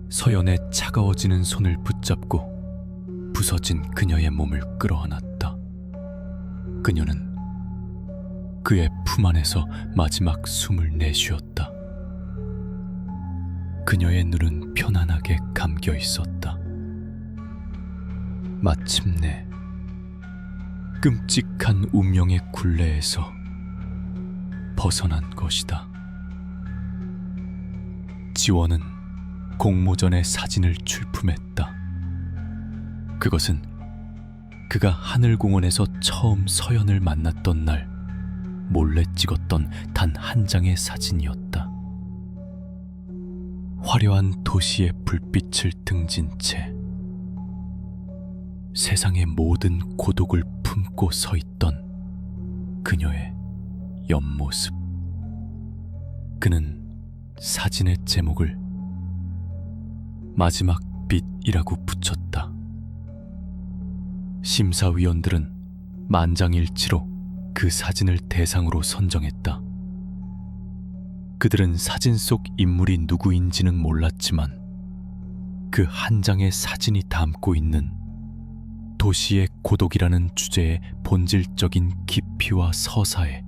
서연의 차가워지는 손을 붙잡고 부서진 그녀의 몸을 끌어안았다. 그녀는 그의 품 안에서 마지막 숨을 내쉬었다. 그녀의 눈은 편안하게 감겨 있었다. 마침내 끔찍한 운명의 굴레에서 벗어난 것이다. 지원은 공모전의 사진을 출품했다. 그것은 그가 하늘공원에서 처음 서연을 만났던 날 몰래 찍었던 단 한 장의 사진이었다. 화려한 도시의 불빛을 등진 채 세상의 모든 고독을 품고 서 있던 그녀의 옆모습. 그는 사진의 제목을 마지막 빛이라고 붙였다. 심사위원들은 만장일치로 그 사진을 대상으로 선정했다. 그들은 사진 속 인물이 누구인지는 몰랐지만 그 한 장의 사진이 담고 있는 도시의 고독이라는 주제의 본질적인 깊이와 서사에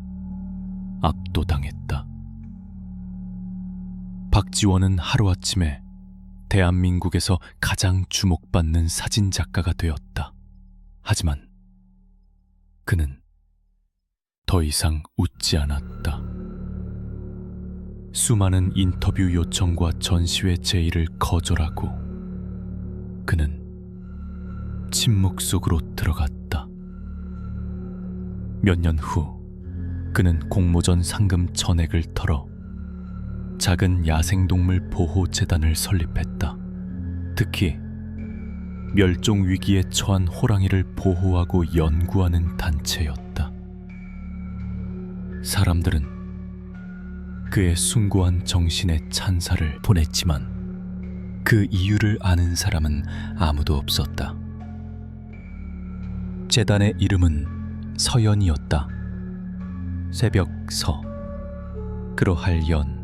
압도당했다. 박지원은 하루아침에 대한민국에서 가장 주목받는 사진작가가 되었다. 하지만 그는 더 이상 웃지 않았다. 수많은 인터뷰 요청과 전시회 제의를 거절하고 그는 침묵 속으로 들어갔다. 몇 년 후 그는 공모전 상금 전액을 털어 작은 야생동물 보호재단을 설립했다. 특히 멸종 위기에 처한 호랑이를 보호하고 연구하는 단체였다. 사람들은 그의 숭고한 정신에 찬사를 보냈지만 그 이유를 아는 사람은 아무도 없었다. 재단의 이름은 서연이었다. 새벽 서, 그러할 연.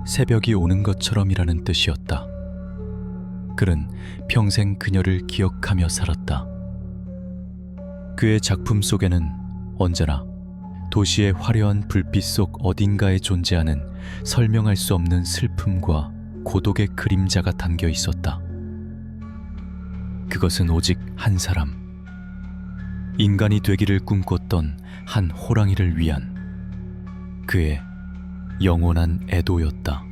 새벽이 오는 것처럼이라는 뜻이었다. 그는 평생 그녀를 기억하며 살았다. 그의 작품 속에는 언제나 도시의 화려한 불빛 속 어딘가에 존재하는 설명할 수 없는 슬픔과 고독의 그림자가 담겨 있었다. 그것은 오직 한 사람, 인간이 되기를 꿈꿨던 한 호랑이를 위한 그의 영원한 애도였다.